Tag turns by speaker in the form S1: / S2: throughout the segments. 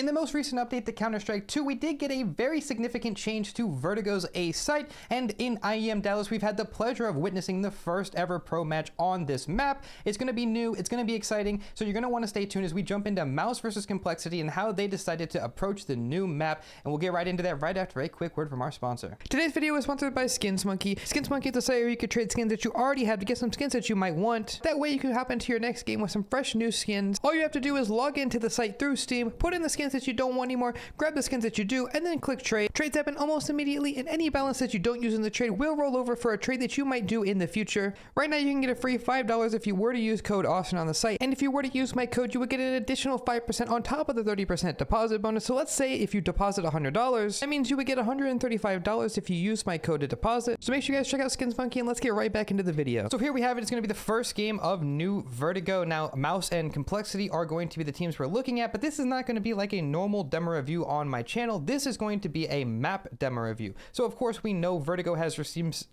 S1: In the most recent update to Counter-Strike 2, we did get a very significant change to Vertigo's A site, and in IEM Dallas, we've had the pleasure of witnessing the first ever pro match on this map. It's going to be new, it's going to be exciting, so you're going to want to stay tuned as we jump into Mouse versus Complexity and how they decided to approach the new map, and we'll get right into that right after a quick word from our sponsor. Today's video is sponsored by SkinsMonkey. SkinsMonkey is a site where you can trade skins that you already have to get some skins that you might want. That way you can hop into your next game with some fresh new skins. All you have to do is log into the site through Steam, put in the skins that you don't want anymore, grab the skins that you do, and then click trade. Trades happen almost immediately, and any balance that you don't use in the trade will roll over for a trade that you might do in the future. Right now you can get a free $5 if you were to use code Austin on the site, and if you were to use my code you would get an additional 5% on top of the 30% deposit bonus. So let's say if you deposit $100, that means you would get $135 if you use my code to deposit. So make sure you guys check out SkinsMonkey, and let's get right back into the video. So here we have it. It's going to be the first game of new Vertigo. Now Mouse and Complexity are going to be the teams we're looking at, but this is not going to be like a normal demo review on my channel. This is going to be a map demo review. So of course we know Vertigo has received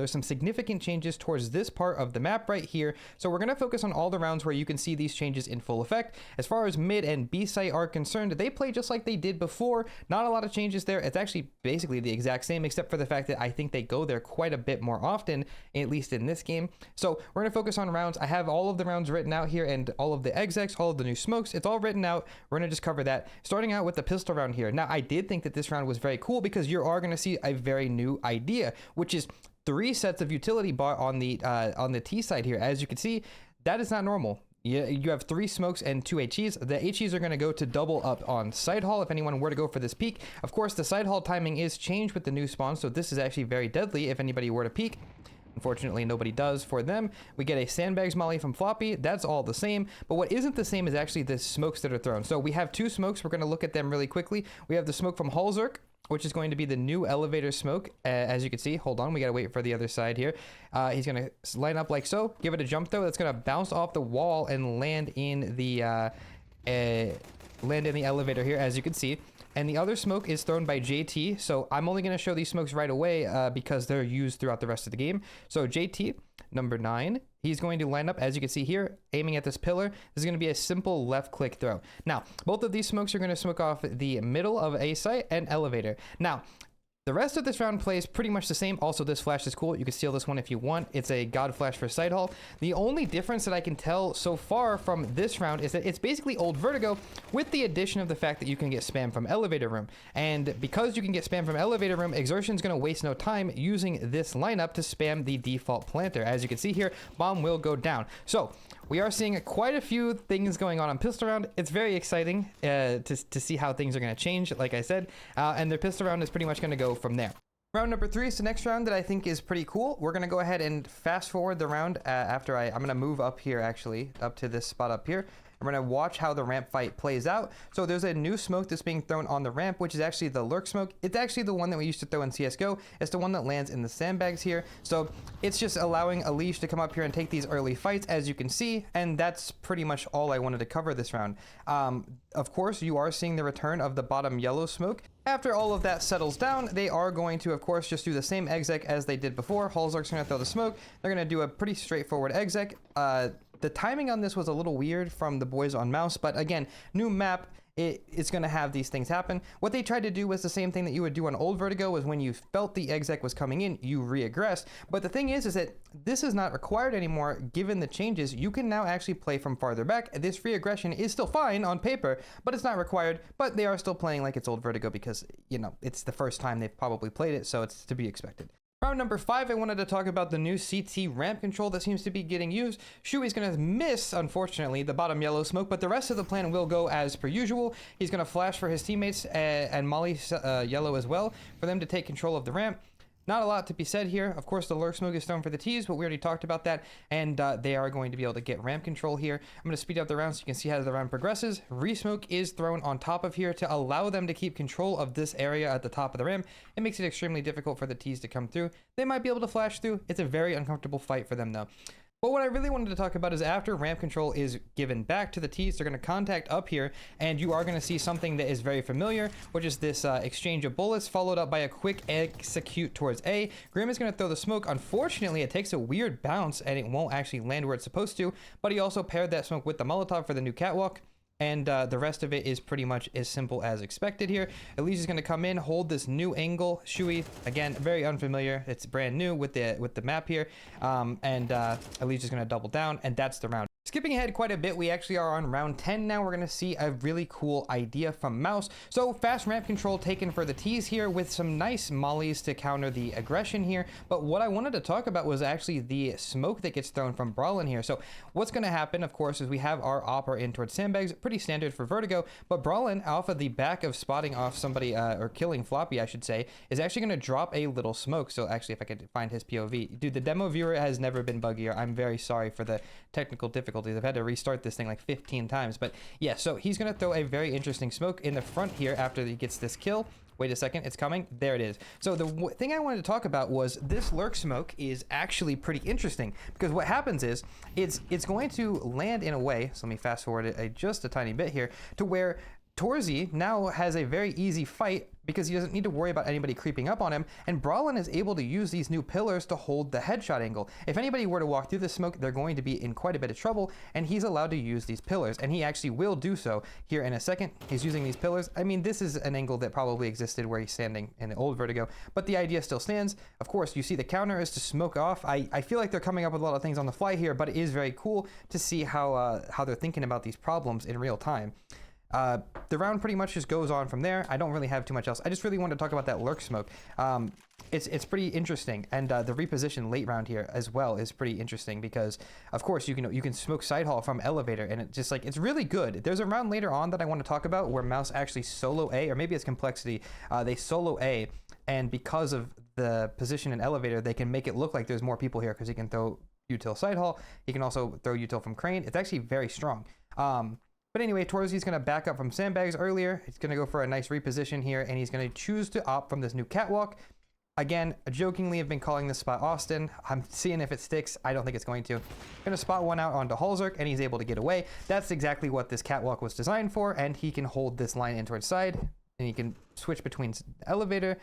S1: some significant changes towards this part of the map right here. So we're going to focus on all the rounds where you can see these changes in full effect. As far as mid and B site are concerned, they play just like they did before. Not a lot of changes there. It's actually basically the exact same, except for the fact that I think they go there quite a bit more often, at least in this game. So we're going to focus on rounds. I have all of the rounds written out here and all of the execs, all of the new smokes. It's all written out. We're going to just cover that, starting out with the pistol round here. Now I did think that this round was very cool because you are going to see a very new idea, which is 3 sets of utility bar on the T side here. As you can see, that is not normal. You have 3 smokes and 2 HEs. The HEs are going to go to double up on side haul if anyone were to go for this peek. Of course, the side haul timing is changed with the new spawn, so this is actually very deadly if anybody were to peek. Unfortunately, nobody does for them. We get a sandbags molly from Floppy. That's all the same. But what isn't the same is actually the smokes that are thrown. So we have 2 smokes. We're going to look at them really quickly. We have the smoke from Halzerk, which is going to be the new elevator smoke. As you can see, hold on, we gotta wait for the other side here. He's gonna line up like so, give it a jump throw. That's gonna bounce off the wall and land in the elevator here, as you can see. And the other smoke is thrown by JT. So I'm only gonna show these smokes right away because they're used throughout the rest of the game. So JT, number 9, he's going to line up, as you can see here, aiming at this pillar. This is going to be a simple left click throw. Now, both of these smokes are going to smoke off the middle of A site and elevator. Now, the rest of this round plays pretty much the same. Also, this flash is cool. You can steal this one if you want. It's a God Flash for side haul. The only difference that I can tell so far from this round is that it's basically old Vertigo with the addition of the fact that you can get spam from elevator room. And because you can get spam from elevator room, Exertion's going to waste no time using this lineup to spam the default planter. As you can see here, bomb will go down. So we are seeing quite a few things going on pistol round. It's very exciting to see how things are going to change, like I said. And the pistol round is pretty much going to go from there. Round number 3 is the next round that I think is pretty cool. We're going to go ahead and fast forward the round after I'm going to move up here, actually, up to this spot up here. We're going to watch how the ramp fight plays out. So there's a new smoke that's being thrown on the ramp, which is actually the lurk smoke. It's actually the one that we used to throw in CSGO. It's the one that lands in the sandbags here. So it's just allowing Alish to come up here and take these early fights, as you can see. And that's pretty much all I wanted to cover this round. Of course, you are seeing the return of the bottom yellow smoke. After all of that settles down, they are going to, of course, just do the same exec as they did before. Halzerk's going to throw the smoke. They're going to do a pretty straightforward exec. The timing on this was a little weird from the boys on Mouse, but again, new map, it's going to have these things happen. What they tried to do was the same thing that you would do on old Vertigo, was when you felt the exec was coming in, you regress. But the thing is that this is not required anymore. Given the changes, you can now actually play from farther back. This reaggression is still fine on paper, but it's not required. But they are still playing like it's old Vertigo because, you know, it's the first time they've probably played it, so it's to be expected. Round number 5, I wanted to talk about the new CT ramp control that seems to be getting used. Shui's going to miss, unfortunately, the bottom yellow smoke, but the rest of the plan will go as per usual. He's going to flash for his teammates and molly yellow as well for them to take control of the ramp. Not a lot to be said here. Of course, the lurk smoke is thrown for the T's, but we already talked about that, and they are going to be able to get ramp control here. I'm going to speed up the round so you can see how the round progresses. Re-smoke is thrown on top of here to allow them to keep control of this area at the top of the ramp. It makes it extremely difficult for the T's to come through. They might be able to flash through. It's a very uncomfortable fight for them, though. But what I really wanted to talk about is after ramp control is given back to the T's, they're going to contact up here, and you are going to see something that is very familiar, which is this exchange of bullets followed up by a quick execute towards A. Grim is going to throw the smoke. Unfortunately, it takes a weird bounce, and it won't actually land where it's supposed to, but he also paired that smoke with the Molotov for the new catwalk. And the rest of it is pretty much as simple as expected here. Elysia's going to come in, hold this new angle. Shui, again, very unfamiliar. It's brand new with the map here. Elysia's going to double down, and that's the round. Skipping ahead quite a bit, we actually are on round 10 now. We're going to see a really cool idea from Mouse. So fast ramp control taken for the tees here with some nice mollies to counter the aggression here. But what I wanted to talk about was actually the smoke that gets thrown from Brawlin here. So what's going to happen, of course, is we have our opera in towards sandbags, pretty standard for Vertigo. But Brawlin, off of the back of spotting off somebody, or killing Floppy, I should say, is actually going to drop a little smoke. So actually, if I could find his POV. Dude, the demo viewer has never been buggier. I'm very sorry for the technical difficulties. I've had to restart this thing like 15 times, but yeah, so he's going to throw a very interesting smoke in the front here after he gets this kill. Wait a second, it's coming. There it is. So the thing I wanted to talk about was this lurk smoke is actually pretty interesting because what happens is it's going to land in a way, so let me fast forward it just a tiny bit here, to where Torzi now has a very easy fight because he doesn't need to worry about anybody creeping up on him, and Brawlin is able to use these new pillars to hold the headshot angle. If anybody were to walk through the smoke, they're going to be in quite a bit of trouble, and he's allowed to use these pillars, and he actually will do so here in a second. He's using these pillars. I mean, this is an angle that probably existed where he's standing in the old Vertigo, but the idea still stands. Of course, you see the counter is to smoke off. I feel like they're coming up with a lot of things on the fly here, but it is very cool to see how they're thinking about these problems in real time. The round pretty much just goes on from there. I don't really have too much else. I just really wanted to talk about that lurk smoke. It's pretty interesting, and the reposition late round here as well is pretty interesting because, of course, you can smoke side haul from elevator, and it's really good. There's a round later on that I want to talk about where Mouse actually solo A, or maybe it's complexity. They solo A, and because of the position in elevator, they can make it look like there's more people here because he can throw util side haul. He can also throw util from crane. It's actually very strong. But anyway, Torzi's going to back up from sandbags earlier. He's going to go for a nice reposition here, and he's going to choose to opt from this new catwalk. Again, jokingly, I've been calling this spot Austin. I'm seeing if it sticks. I don't think it's going to. Going to spot one out onto Halzerk, and he's able to get away. That's exactly what this catwalk was designed for, and he can hold this line in towards side, and he can switch between elevator.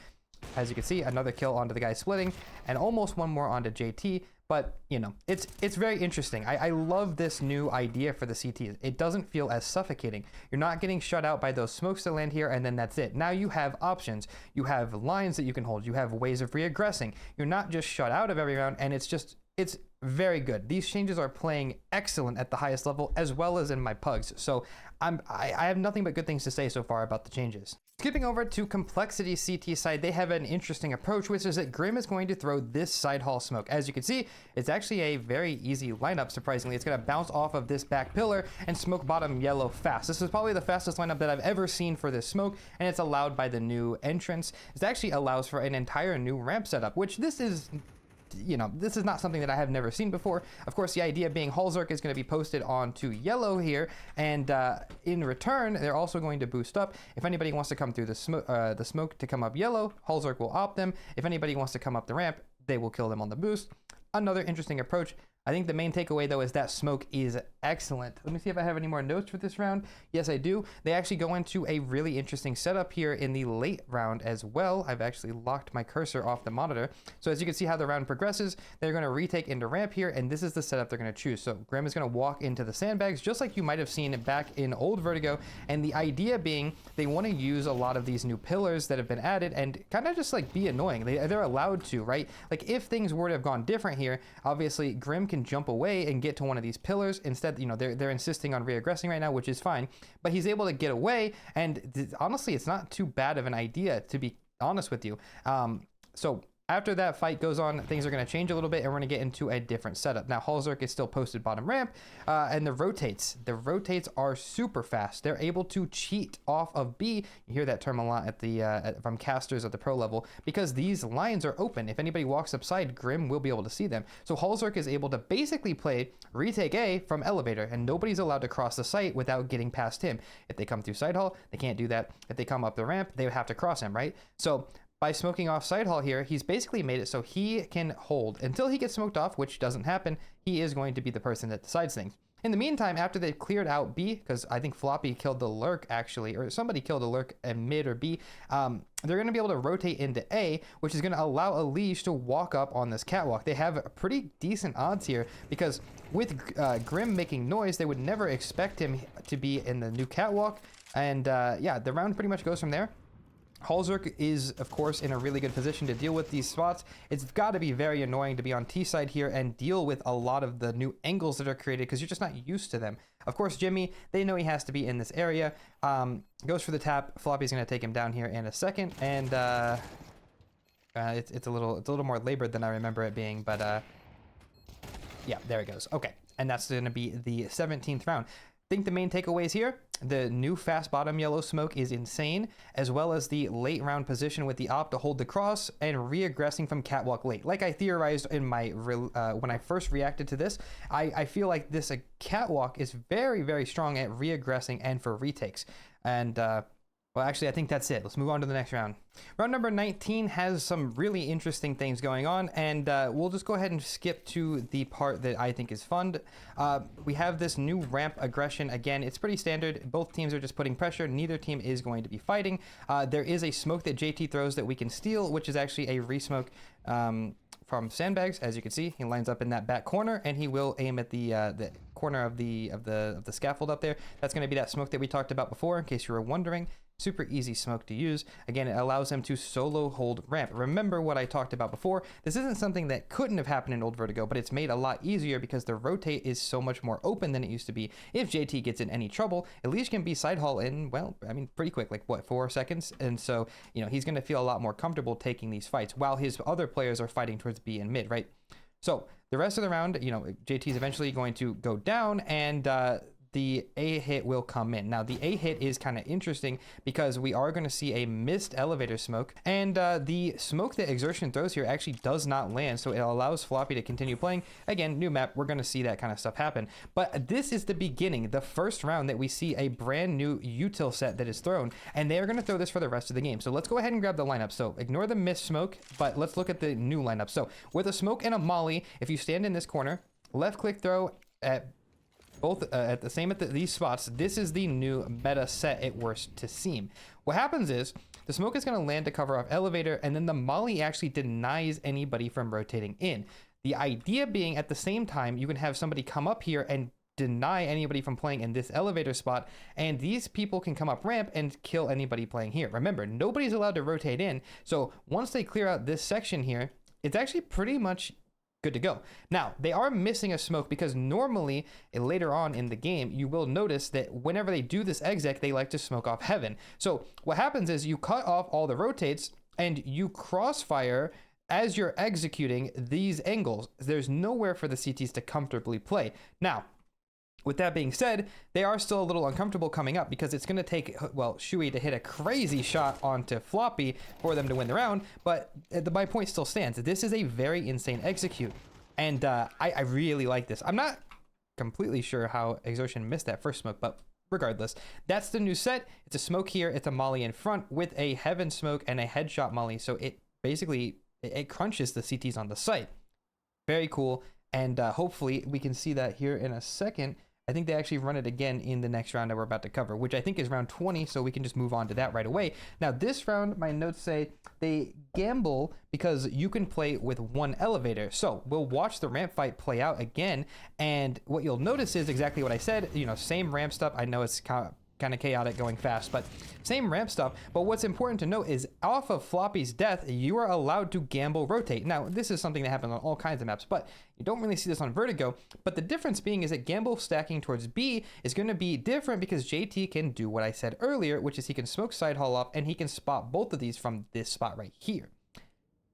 S1: As you can see, another kill onto the guy splitting, and almost one more onto JT. But, you know, it's very interesting. I love this new idea for the CTs. It doesn't feel as suffocating. You're not getting shut out by those smokes that land here, and then that's it. Now you have options. You have lines that you can hold. You have ways of reaggressing. You're not just shut out of every round, and it's very good. These changes are playing excellent at the highest level, as well as in my pugs. So I have nothing but good things to say so far about the changes. Skipping over to Complexity CT side, they have an interesting approach, which is that Grim is going to throw this side haul smoke. As you can see, it's actually a very easy lineup, surprisingly. It's going to bounce off of this back pillar and smoke bottom yellow fast. This is probably the fastest lineup that I've ever seen for this smoke, and it's allowed by the new entrance. It actually allows for an entire new ramp setup, which this is... You know, this is not something that I have never seen before. Of course, the idea being Halzerk is going to be posted onto yellow here, and in return, they're also going to boost up. If anybody wants to come through the smoke to come up yellow, Halzerk will opt them. If anybody wants to come up the ramp, they will kill them on the boost. Another interesting approach. I think the main takeaway, though, is that smoke is excellent. Let me see if I have any more notes for this round. Yes, I do. They actually go into a really interesting setup here in the late round as well. I've actually locked my cursor off the monitor. So as you can see how the round progresses, they're going to retake into ramp here, and this is the setup they're going to choose. So Grim is going to walk into the sandbags, just like you might have seen back in old Vertigo, and the idea being they want to use a lot of these new pillars that have been added and kind of just like be annoying. They're allowed to, right? Like if things were to have gone different here, obviously Grim can jump away and get to one of these pillars. Instead, you know, they're insisting on reaggressing right now, which is fine, but he's able to get away, and honestly, it's not too bad of an idea, to be honest with you. So after that fight goes on, things are going to change a little bit, and we're going to get into a different setup. Now, Halzerk is still posted bottom ramp, and the rotates are super fast. They're able to cheat off of B. You hear that term a lot at from casters at the pro level, because these lines are open. If anybody walks upside, Grim will be able to see them. So Halzerk is able to basically play retake A from elevator, and nobody's allowed to cross the site without getting past him. If they come through side hall, they can't do that. If they come up the ramp, they would have to cross him, right? So by smoking off side hall here, he's basically made it so he can hold until he gets smoked off, which doesn't happen. He is going to be the person that decides things. In the meantime, after they've cleared out B, because I think Floppy killed the lurk actually, or somebody killed a lurk at mid or B, they're going to be able to rotate into A, which is going to allow Elise to walk up on this catwalk. They have pretty decent odds here because with Grim making noise, they would never expect him to be in the new catwalk. And yeah, the round pretty much goes from there. Halzerk is, of course, in a really good position to deal with these spots. It's got to be very annoying to be on T side here and deal with a lot of the new angles that are created because you're just not used to them. Of course, Jimmy, they know he has to be in this area. Goes for the tap. Floppy's going to take him down here in a second. And it's a little more labored than I remember it being, but yeah, there it goes. Okay, and that's going to be the 17th round. I think the main takeaways here, the new fast bottom yellow smoke is insane, as well as the late round position with the op to hold the cross and re-aggressing from catwalk late. Like I theorized in my when I first reacted to this, I feel like this catwalk is very, very strong at re-aggressing and for retakes. And well, actually, I think that's it. Let's move on to the next round. Round number 19 has some really interesting things going on, and we'll just go ahead and skip to the part that I think is fun. We have this new ramp aggression. Again, it's pretty standard. Both teams are just putting pressure. Neither team is going to be fighting. There is a smoke that JT throws that we can steal, which is actually a resmoke from sandbags. As you can see, he lines up in that back corner, and he will aim at the corner of the scaffold up there. That's going to be that smoke that we talked about before, in case you were wondering. Super easy smoke to use. Again, it allows him to solo hold ramp. Remember what I talked about before. This isn't something that couldn't have happened in old Vertigo, but it's made a lot easier because the rotate is so much more open than it used to be. If JT gets in any trouble, Elise can be side haul in, well, I mean, pretty quick, like what, 4 seconds? And so, you know, he's going to feel a lot more comfortable taking these fights while his other players are fighting towards B and mid, right? So the rest of the round, you know, JT is eventually going to go down, and the A hit will come in. Now, the A hit is kind of interesting because we are going to see a missed elevator smoke, and the smoke that Exertion throws here actually does not land, so it allows Floppy to continue playing. Again, new map, we're going to see that kind of stuff happen. But this is the beginning, the first round that we see a brand new util set that is thrown, and they are going to throw this for the rest of the game. So let's go ahead and grab the lineup. So ignore the missed smoke, but let's look at the new lineup. So with a smoke and a molly, if you stand in this corner, left click throw at both at these spots, this is the new meta set it worse to seem. What happens is the smoke is going to land to cover off elevator, and then the molly actually denies anybody from rotating in. The idea being at the same time, you can have somebody come up here and deny anybody from playing in this elevator spot, and these people can come up ramp and kill anybody playing here. Remember, nobody's allowed to rotate in, so once they clear out this section here, it's actually pretty much good to go. Now, they are missing a smoke because normally later on in the game, you will notice that whenever they do this exec, they like to smoke off heaven. So what happens is you cut off all the rotates and you crossfire as you're executing these angles. There's nowhere for the CTs to comfortably play. Now, with that being said, they are still a little uncomfortable coming up because it's going to take, well, Shui to hit a crazy shot onto Floppy for them to win the round, but my point still stands. This is a very insane execute, and I really like this. I'm not completely sure how Exertion missed that first smoke, but regardless, that's the new set. It's a smoke here, it's a molly in front with a heaven smoke and a headshot molly, so it basically, it crunches the CTs on the site. Very cool, and hopefully we can see that here in a second. I think they actually run it again in the next round that we're about to cover, which I think is round 20, so we can just move on to that right away. Now, this round, my notes say they gamble because you can play with one elevator. So we'll watch the ramp fight play out again, and what you'll notice is exactly what I said, you know, same ramp stuff. I know it's kind of chaotic going fast, but same ramp stuff. But what's important to note is off of Floppy's death, you are allowed to gamble rotate. Now, this is something that happens on all kinds of maps, but you don't really see this on Vertigo. But the difference being is that gamble stacking towards B is going to be different because JT can do what I said earlier, which is he can smoke side haul off and he can spot both of these from this spot right here.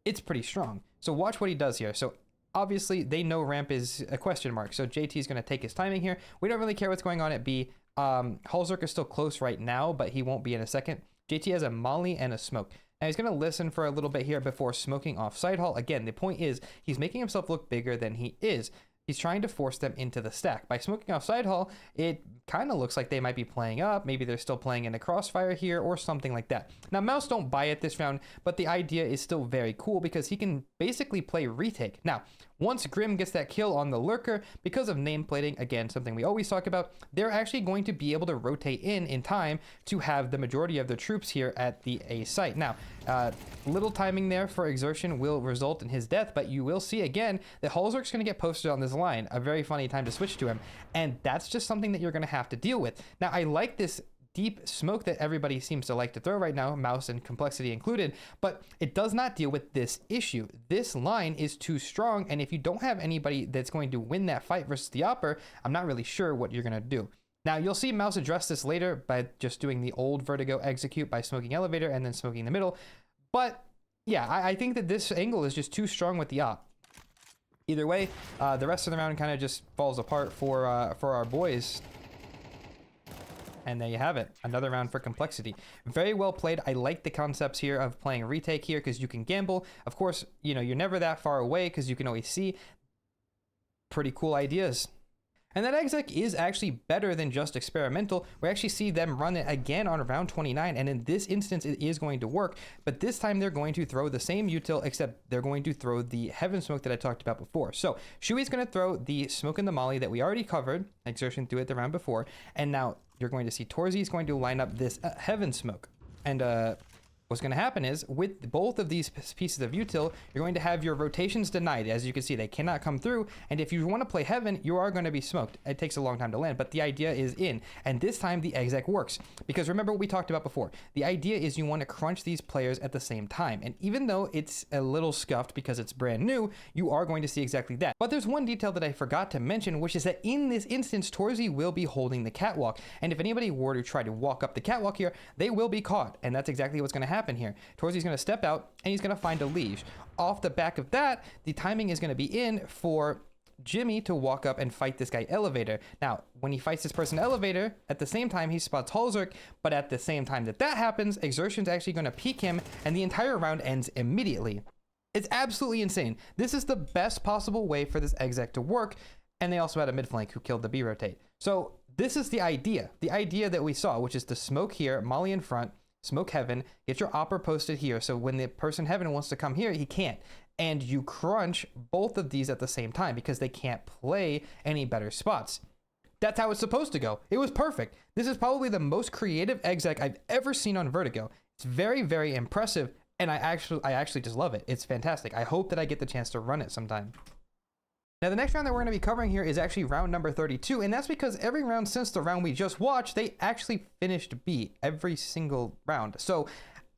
S1: It's pretty strong. So watch what he does here. So obviously they know ramp is a question mark. So JT is going to take his timing here. We don't really care what's going on at B. Halzerk is still close right now, but he won't be in a second. JT has a molly and a smoke. Now he's going to listen for a little bit here before smoking off side haul. Again, the point is he's making himself look bigger than he is. he's trying to force them into the stack. By smoking off side hall, it kind of looks like they might be playing up. Maybe they're still playing in a crossfire here or something like that. Now, Mouse don't buy it this round, but the idea is still very cool because he can basically play retake. Now, once Grim gets that kill on the lurker, because of nameplating, again, something we always talk about, they're actually going to be able to rotate in time to have the majority of the troops here at the A site. Now, little timing there for Exertion will result in his death, but you will see again that Halzerk's going to get posted on this line. A very funny time to switch to him, and that's just something that you're going to have to deal with. Now, I like this deep smoke that everybody seems to like to throw right now, Mouse and Complexity included, but it does not deal with this issue. This line is too strong, and if you don't have anybody that's going to win that fight versus the Opper, I'm not really sure what you're going to do. Now, you'll see Mouse address this later by just doing the old Vertigo execute by smoking elevator and then smoking the middle, but yeah, I think that this angle is just too strong with the op. Either way, the rest of the round kind of just falls apart for our boys. And there you have it, another round for Complexity. Very well played. I like the concepts here of playing retake here because you can gamble. Of course, you know, you're never that far away because you can always see. Pretty cool ideas. And that exec is actually better than just experimental. We actually see them run it again on round 29, and in this instance it is going to work, but this time they're going to throw the same util, except they're going to throw the Heaven Smoke that I talked about before. So Shui's going to throw the Smoke and the Molly that we already covered. Exertion threw it the round before, and now you're going to see Torzy is going to line up this Heaven Smoke. And what's going to happen is, with both of these pieces of util, you're going to have your rotations denied. As you can see, they cannot come through, and if you want to play Heaven, you are going to be smoked. It takes a long time to land, but the idea is in, and this time the exec works. Because remember what we talked about before, the idea is you want to crunch these players at the same time, and even though it's a little scuffed because it's brand new, you are going to see exactly that. But there's one detail that I forgot to mention, which is that in this instance, Torzy will be holding the catwalk, and if anybody were to try to walk up the catwalk here, they will be caught, and that's exactly what's going to happen here. Torzy's going to step out and he's going to find a leash. Off the back of that, the timing is going to be in for Jimmy to walk up and fight this guy Elevator. Now, when he fights this person Elevator, at the same time he spots Halzerk, but at the same time that happens, Exertion's actually going to peek him and the entire round ends immediately. It's absolutely insane. This is the best possible way for this exec to work, and they also had a mid flank who killed the B rotate. So this is the idea that we saw, which is to smoke here, Molly in front, smoke Heaven, get your Opper posted here, so when the person Heaven wants to come here, he can't. And you crunch both of these at the same time because they can't play any better spots. That's how it's supposed to go. It was perfect. This is probably the most creative exec I've ever seen on Vertigo. It's very, very impressive, and I actually just love it. It's fantastic. I hope that I get the chance to run it sometime. Now, the next round that we're going to be covering here is actually round number 32, and that's because every round since the round we just watched, they actually finished B every single round. So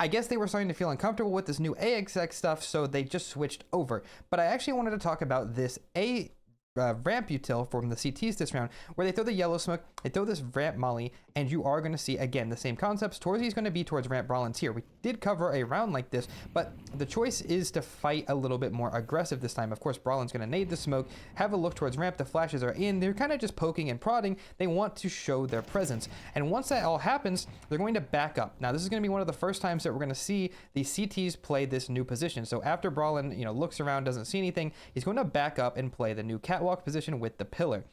S1: I guess they were starting to feel uncomfortable with this new A exec stuff, so they just switched over. But I actually wanted to talk about this A ramp util from the CTs this round, where they throw the yellow smoke, they throw this ramp molly, and you are going to see again the same concepts. Torzy is going to be towards ramp Brawlins here. We did cover a round like this, but the choice is to fight a little bit more aggressive this time. Of course, Brawlin's going to nade the smoke, have a look towards ramp, the flashes are in, they're kind of just poking and prodding, they want to show their presence. And once that all happens, they're going to back up. Now, this is going to be one of the first times that we're going to see the CTs play this new position. So after Brawlin, looks around, doesn't see anything, he's going to back up and play the new catwalk position with the pillar.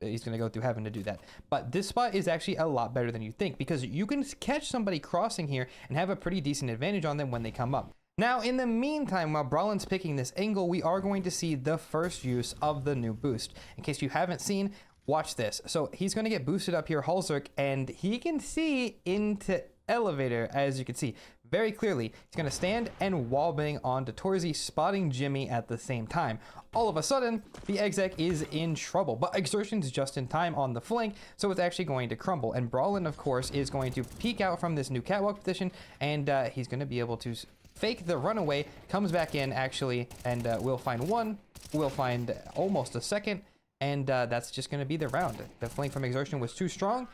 S1: He's going to go through Heaven to do that. But this spot is actually a lot better than you think, because you can catch somebody crossing here and have a pretty decent advantage on them when they come up. Now, in the meantime, while Brawlin's picking this angle, we are going to see the first use of the new boost. In case you haven't seen, watch this. So he's going to get boosted up here, Halzerk, and he can see into Elevator, as you can see very clearly. He's going to stand and wallbang onto Torzy, spotting Jimmy at the same time. All of a sudden, the exec is in trouble, but Exertion's just in time on the flank, so it's actually going to crumble. And Brawlin, of course, is going to peek out from this new catwalk position, and he's going to be able to fake the runaway, comes back in actually, and we'll find one, we'll find almost a second, and that's just going to be the round. The flank from Exertion was too strong.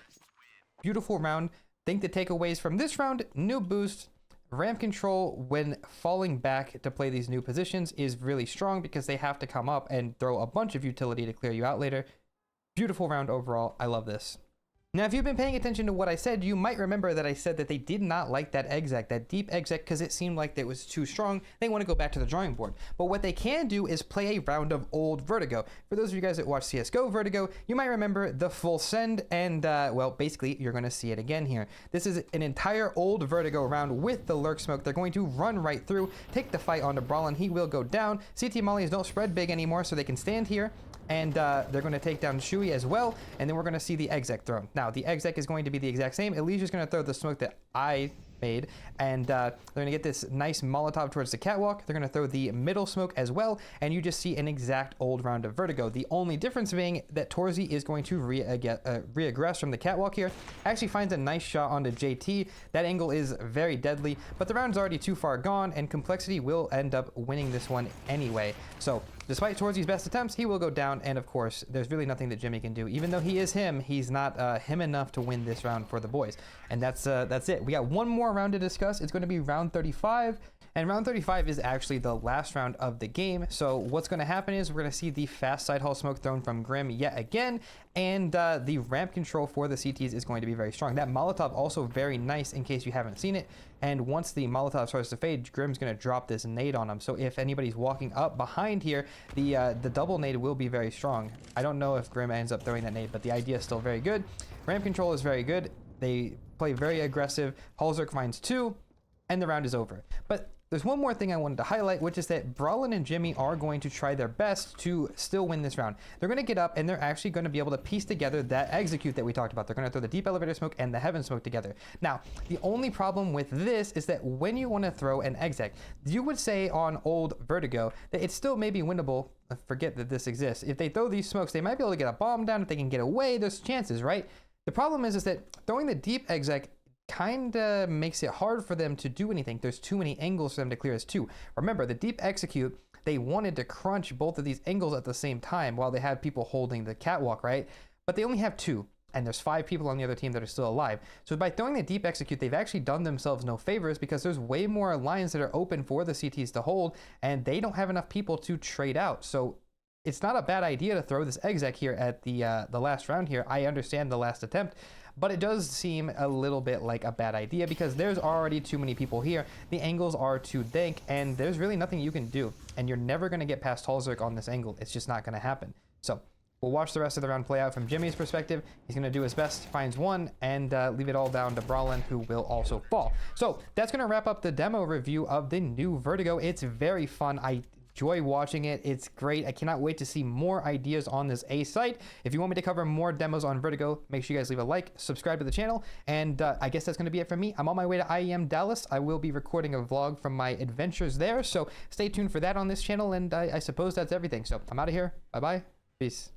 S1: Beautiful round. Think the takeaways from this round: new boost, ramp control when falling back to play these new positions is really strong because they have to come up and throw a bunch of utility to clear you out later. Beautiful round overall. I love this. Now, if you've been paying attention to what I said, you might remember that I said that they did not like that exec, that deep exec, because it seemed like it was too strong. They want to go back to the drawing board. But what they can do is play a round of old Vertigo. For those of you guys that watch CSGO Vertigo, you might remember the full send, and well, basically, you're going to see it again here. This is an entire old Vertigo round with the lurk smoke. They're going to run right through, take the fight onto Brawlin. He will go down. CT Mollies don't spread big anymore, so they can stand here. And they're going to take down Shui as well, and then we're going to see the exec thrown. Now, the exec is going to be the exact same. Elijah's going to throw the smoke that I made, and they're going to get this nice Molotov towards the catwalk. They're going to throw the middle smoke as well, and you just see an exact old round of Vertigo. The only difference being that Torzy is going to re-aggress from the catwalk here. Actually finds a nice shot onto JT. That angle is very deadly, but the round's already too far gone, and Complexity will end up winning this one anyway. So despite Torzy's best attempts, he will go down, and of course, there's really nothing that Jimmy can do. Even though he is him, he's not him enough to win this round for the boys. And that's it. We got one more round to discuss. It's going to be round 35, and round 35 is actually the last round of the game. So what's going to happen is we're going to see the fast side hall smoke thrown from Grim yet again, and the ramp control for the CTs is going to be very strong. That Molotov also very nice in case you haven't seen it. And once the Molotov starts to fade, Grim's going to drop this nade on him. So if anybody's walking up behind here, the double nade will be very strong. I don't know if Grim ends up throwing that nade, but the idea is still very good. Ramp control is very good. They play very aggressive. Halzerk finds 2, and the round is over. But there's one more thing I wanted to highlight, which is that Brawlin and Jimmy are going to try their best to still win this round. They're going to get up, and they're actually going to be able to piece together that execute that we talked about. They're going to throw the deep elevator smoke and the heaven smoke together. Now, the only problem with this is that when you want to throw an exec, you would say on old Vertigo that it's still maybe winnable. Forget that this exists. If they throw these smokes, they might be able to get a bomb down. If they can get away, there's chances, right? The problem is that throwing the deep exec kind of makes it hard for them to do anything. There's too many angles for them to clear as 2. Remember, the deep execute, they wanted to crunch both of these angles at the same time while they had people holding the catwalk, right? But they only have 2, and there's 5 people on the other team that are still alive. So by throwing the deep execute, they've actually done themselves no favors, because there's way more lines that are open for the CTs to hold, and they don't have enough people to trade out. So it's not a bad idea to throw this exec here at the last round here. I understand the last attempt, but it does seem a little bit like a bad idea because there's already too many people here. The angles are too dank, and there's really nothing you can do. And you're never going to get past Halzerk on this angle. It's just not going to happen. So we'll watch the rest of the round play out from Jimmy's perspective. He's going to do his best, finds 1, and leave it all down to Brawlin, who will also fall. So that's going to wrap up the demo review of the new Vertigo. It's very fun. I enjoy watching it. It's great. I cannot wait to see more ideas on this A site. If you want me to cover more demos on Vertigo, make sure you guys leave a like, subscribe to the channel, and I guess that's going to be it for me. I'm on my way to IEM Dallas. I will be recording a vlog from my adventures there, so stay tuned for that on this channel, and I suppose that's everything. So I'm out of here. Bye-bye. Peace.